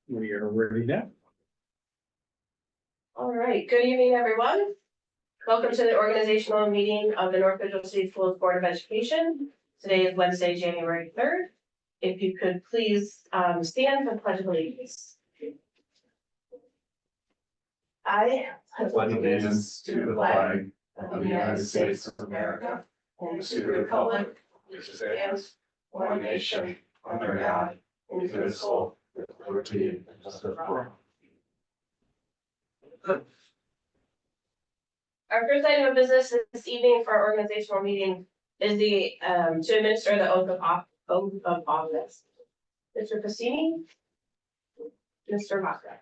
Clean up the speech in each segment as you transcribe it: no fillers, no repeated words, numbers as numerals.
We are ready now. All right, good evening, everyone. Welcome to the organizational meeting of the North Central City Schools Board of Education. Today is Wednesday, January 3rd. If you could please stand for the Pledge of Allegiance. I pledge allegiance to the flag of the United States of America and to the republic which stands one nation under God, indivisible, with liberty and justice for all. Our first item of business this evening for our organizational meeting is the to administer the oath of office. Mr. Cassini. Mr. Maka.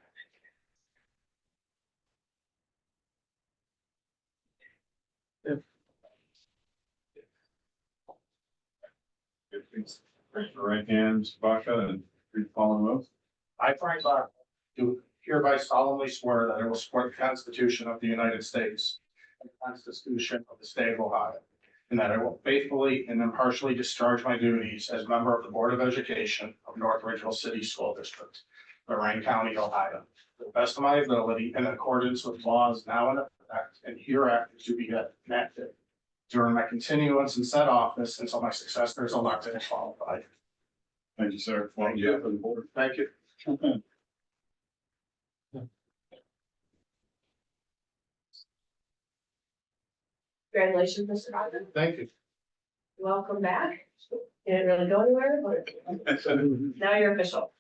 Please raise your right hand, Mr. Baca, and read the following oath. I, Frank Baca, do hereby solemnly swear that I will support the Constitution of the United States and the Constitution of the State of Ohio, and that I will faithfully and impartially discharge my duties as member of the Board of Education of North Ridgeville City School District, Lorraine County, Ohio, to the best of my ability in accordance with laws now in effect and hereafter to be enacted during my continuance in said office until my successor is elected and qualified. Thank you, sir. Thank You you. for the board. Thank you. Congratulations, Mr. Maka. Thank you. Welcome back. You didn't really go anywhere, but now you're official.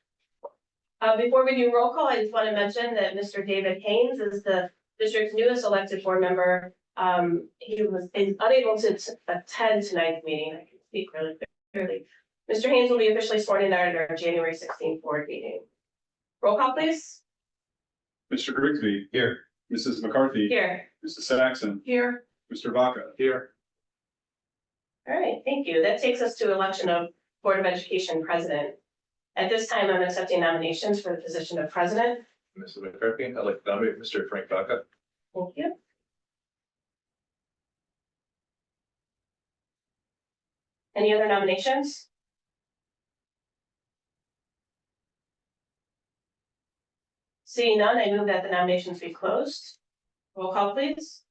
Before we do roll call, I just want to mention that Mr. David Haynes is the district's newest elected board member. He is unable to attend tonight's meeting. I can speak really clearly. Mr. Haynes will be officially sworn in at our January 16th board meeting. Roll call, please. Mr. Grigsby. Here. Mrs. McCarthy. Here. Mrs. Saxon. Here. Mr. Baca. Here. All right, thank you. That takes us to election of Board of Education president. At this time, I'm accepting nominations for the position of president. Mrs. McCarthy, I'd like to nominate Mr. Frank Baca. Thank you. Any other nominations? Seeing none, I move that the nominations be closed. Roll call, please.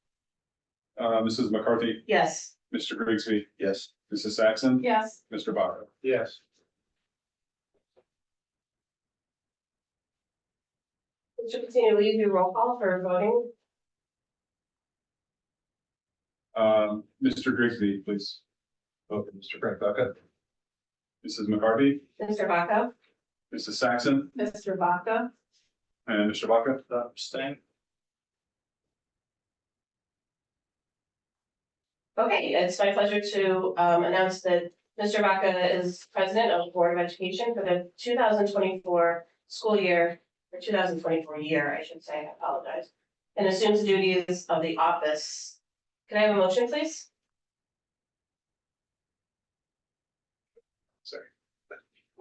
Mrs. McCarthy. Yes. Mr. Grigsby. Yes. Mrs. Saxon. Yes. Mr. Baca. Yes. Mr. Continue, will you do roll call for voting? Mr. Grigsby, please. Okay, Mr. Frank Baca. Mrs. McCarthy. Mr. Vaca. Mrs. Saxon. Mr. Vaca. And Mr. Baca. Abstain. Okay, it's my pleasure to announce that Mr. Vaca is president of the Board of Education for the 2024 school year, or 2024 year, I should say, I apologize, and assumes the duties of the office. Can I have a motion, please? Sorry,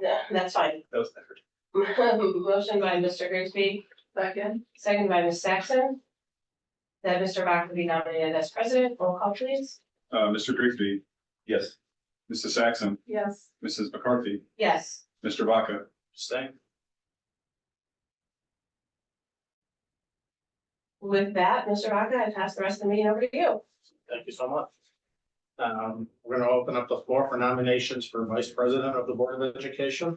Yeah, that's fine. that was an effort. Motion by Mr. Grigsby. Second by Ms. Saxon. That Mr. Vaca be nominated as president. Roll call, please. Mr. Grigsby. Yes. Mrs. Saxon. Yes. Mrs. McCarthy. Yes. Mr. Baca. Abstain. With that, Mr. Vaca, I pass the rest of the meeting over to you. Thank you so much. We're gonna open up the floor for nominations for Vice President of the Board of Education.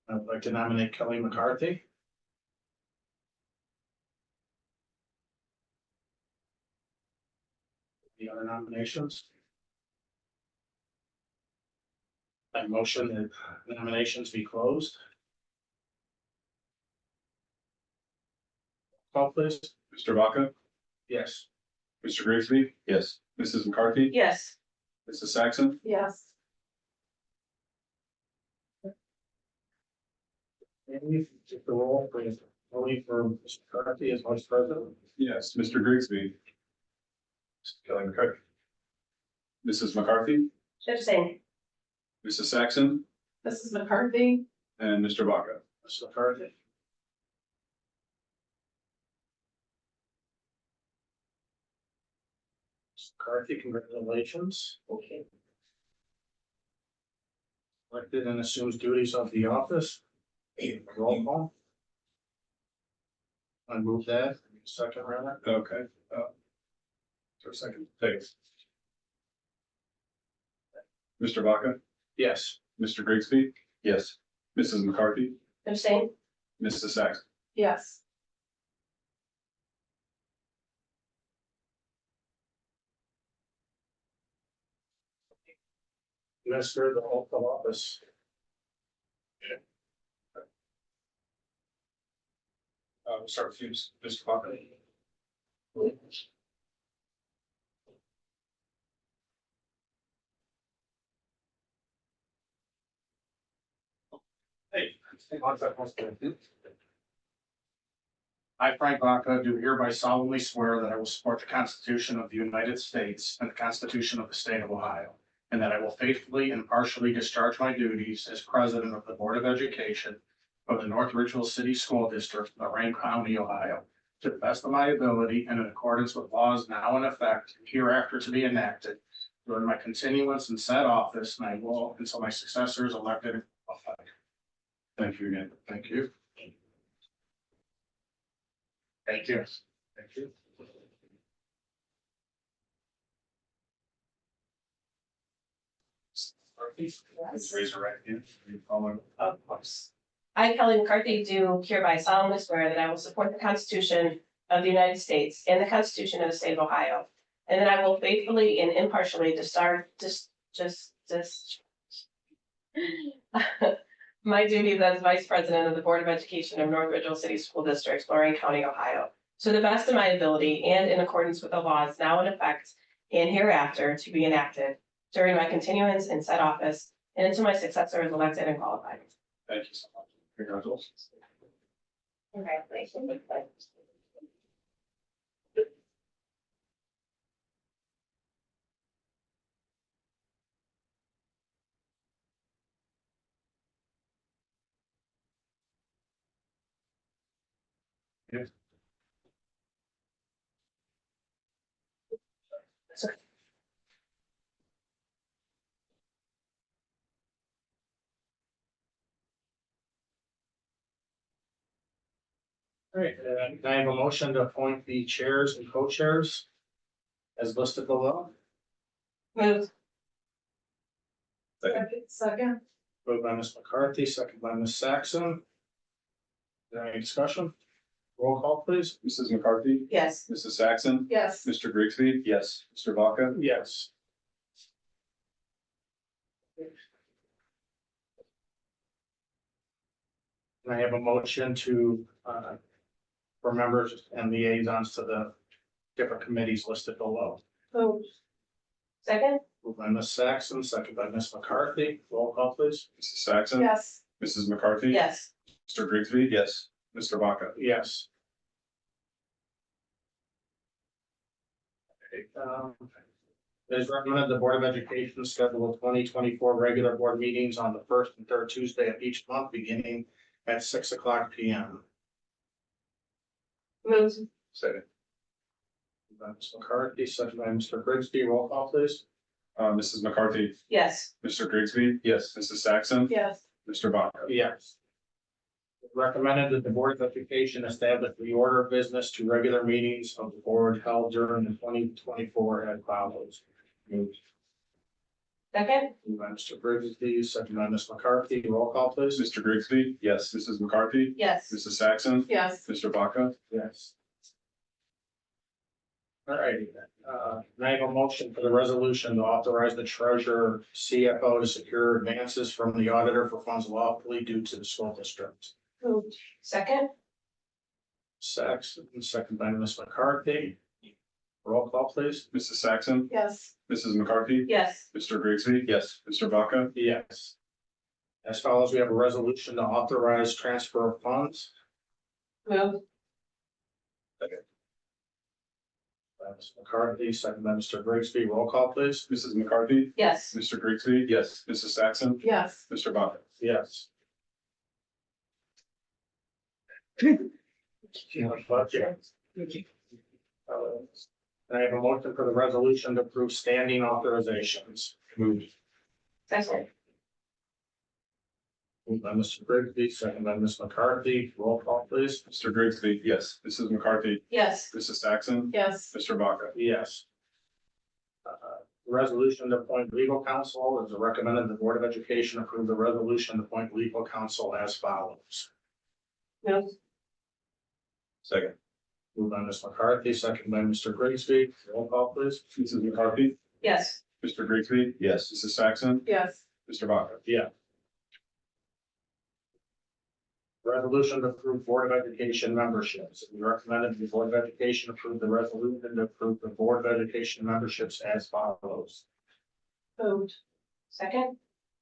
I'd like to nominate Kelly McCarthy. The other nominations? I motion that nominations be closed. Call please. Mr. Baca. Yes. Mr. Grigsby. Yes. Mrs. McCarthy. Yes. Mrs. Saxon. Yes. Amy, take the roll, please. Only for Mr. McCarthy as Vice President. Yes. Mr. Grigsby. Kelly McCarthy. Mrs. McCarthy. Abstain. Mrs. Saxon. Mrs. McCarthy. And Mr. Baca. Mr. McCarthy. Mr. McCarthy, congratulations. Okay. Elected and assumes duties of the office. Roll call. I move that, second rather. Okay. For a second, thanks. Mr. Vaca, Yes. Mr. Grigsby. Yes. Mrs. McCarthy, Abstain? Mrs. Saxon. Yes. Administer the oath of office. We'll start with you, Mr. Vaca. Hey. I, Frank Vaca, do hereby solemnly swear that I will support the Constitution of the United States and the Constitution of the State of Ohio, and that I will faithfully and impartially discharge my duties as President of the Board of Education of the North Ridgeville City School District, Lorraine County, Ohio, to the best of my ability and in accordance with laws now in effect and hereafter to be enacted during my continuance in said office, and I will until my successor is elected and qualified. Thank you again. Thank you. Thank you. Thank you. Raise your right hand. You follow. Of course. I, Kelly McCarthy, do hereby solemnly swear that I will support the Constitution of the United States and the Constitution of the State of Ohio, and that I will faithfully and impartially discharge my duties as Vice President of the Board of Education of North Ridgeville City School District, Lorraine County, Ohio, to the best of my ability and in accordance with the laws now in effect and hereafter to be enacted during my continuance in said office and until my successor is elected and qualified. Thank you so much. Congratulations. Congratulations. All right, can I have a motion to appoint the chairs and co-chairs as listed below? Move. Second. Moved by Ms. McCarthy, second by Ms. Saxon. Is there any discussion? Roll call, please. Mrs. McCarthy, Yes. Mrs. Saxon, Yes. Mr. Grigsby. Yes. Mr. Vaca. Yes. Can I have a motion to, for members and liaisons to the different committees listed below? Move. Second? Moved by Ms. Saxon, second by Ms. McCarthy. Roll call, please. Mrs. Saxon. Yes. Mrs. McCarthy. Yes. Mr. Grigsby. Yes. Mr. Vaca. Yes. It is recommended the Board of Education schedule 2024 regular board meetings on the first and third Tuesday of each month, beginning at 6:00 p.m. Move. Second. Moved by Ms. McCarthy, second by Mr. Grigsby. Roll call, please. Mrs. McCarthy, Yes. Mr. Grigsby. Yes. Mrs. Saxon, Yes. Mr. Vaca. Yes. Recommended that the Board of Education establish the order of business to regular meetings of the board held during the 2024 as follows. Moved Second? by Mr. Grigsby, second by Ms. McCarthy. Roll call, please. Mr. Grigsby. Yes. Mrs. McCarthy, Yes. Mrs. Saxon, Yes. Mr. Vaca. Yes. All righty, can I have a motion for the resolution to authorize the treasurer CFO to secure advances from the auditor for funds lawfully due to the school district. Moved. Second? Saxon, second by Ms. McCarthy. Roll call, please. Mrs. Saxon, Yes. Mrs. McCarthy, Yes. Mr. Grigsby. Yes. Mr. Vaca. Yes. As follows, we have a resolution to authorize transfer of funds. Move. By Ms. McCarthy, second by Mr. Grigsby. Roll call, please. Mrs. McCarthy, Yes. Mr. Grigsby. Yes. Mrs. Saxon, Yes. Mr. Vaca. Yes. I have a motion for the resolution to approve standing authorizations. Moved. Second? Moved by Mr. Grigsby, second by Ms. McCarthy. Roll call, please. Mr. Grigsby, yes. Mrs. McCarthy, Yes. Mrs. Saxon, Yes. Mr. Vaca. Yes. Resolution to appoint legal counsel is recommended the Board of Education approve the resolution to appoint legal counsel as follows. Moved. Second. Moved by Ms. McCarthy, second by Mr. Grigsby. Roll call, please. Mrs. McCarthy, Yes. Mr. Grigsby, yes. Mrs. Saxon, Yes. Mr. Vaca. Yeah. Resolution to approve Board of Education memberships. We recommended the Board of Education approve the resolution to approve the Board of Education memberships as follows. Moved. Second?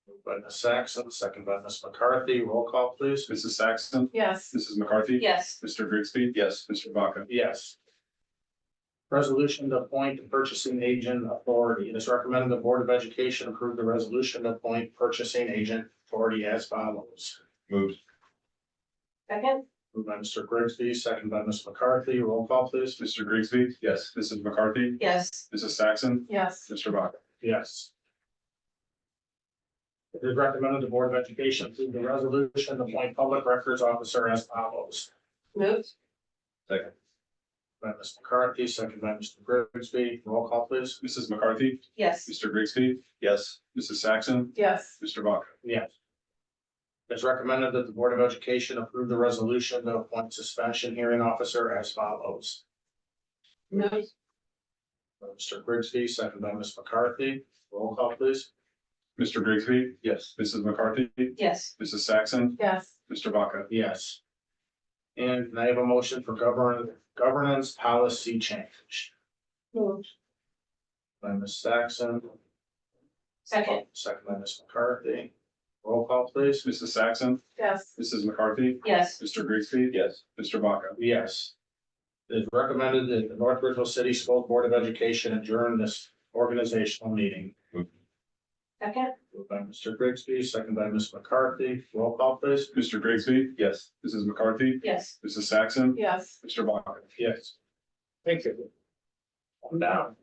Moved by Ms. Saxon, second by Ms. McCarthy. Roll call, please. Mrs. Saxon, Yes. Mrs. McCarthy. Yes. Mr. Grigsby, yes. Mr. Vaca. Yes. Resolution to appoint the purchasing agent authority. It is recommended the Board of Education approve the resolution to appoint purchasing agent authority as follows. Moved. Second? Moved by Mr. Grigsby, second by Ms. McCarthy. Roll call, please. Mr. Grigsby, yes. Mrs. McCarthy, Yes. Mrs. Saxon, Yes. Mr. Vaca. Yes. It is recommended the Board of Education approve the resolution to appoint public records officer as follows. Moved. Second. By Ms. McCarthy, second by Mr. Grigsby. Roll call, please. Mrs. McCarthy, Yes. Mr. Grigsby, yes. Mrs. Saxon, Yes. Mr. Vaca. Yes. It's recommended that the Board of Education approve the resolution to appoint suspension hearing officer as follows. Moved. By Mr. Grigsby, second by Ms. McCarthy. Roll call, please. Mr. Grigsby, yes. Mrs. McCarthy, Yes. Mrs. Saxon, Yes. Mr. Vaca. Yes. And can I have a motion for governance policy change? Moved. By Ms. Saxon, Second? second by Ms. McCarthy. Roll call, please. Mrs. Saxon, Yes. Mrs. McCarthy, Yes. Mr. Grigsby, yes. Mr. Vaca. Yes. It is recommended that the North Ridgeville City School Board of Education adjourn this organizational meeting. Second? Moved by Mr. Grigsby, second by Ms. McCarthy. Roll call, please. Mr. Grigsby, yes. Mrs. McCarthy, Yes. Mrs. Saxon, Yes. Mr. Vaca. Yes. Thank you. I'm down.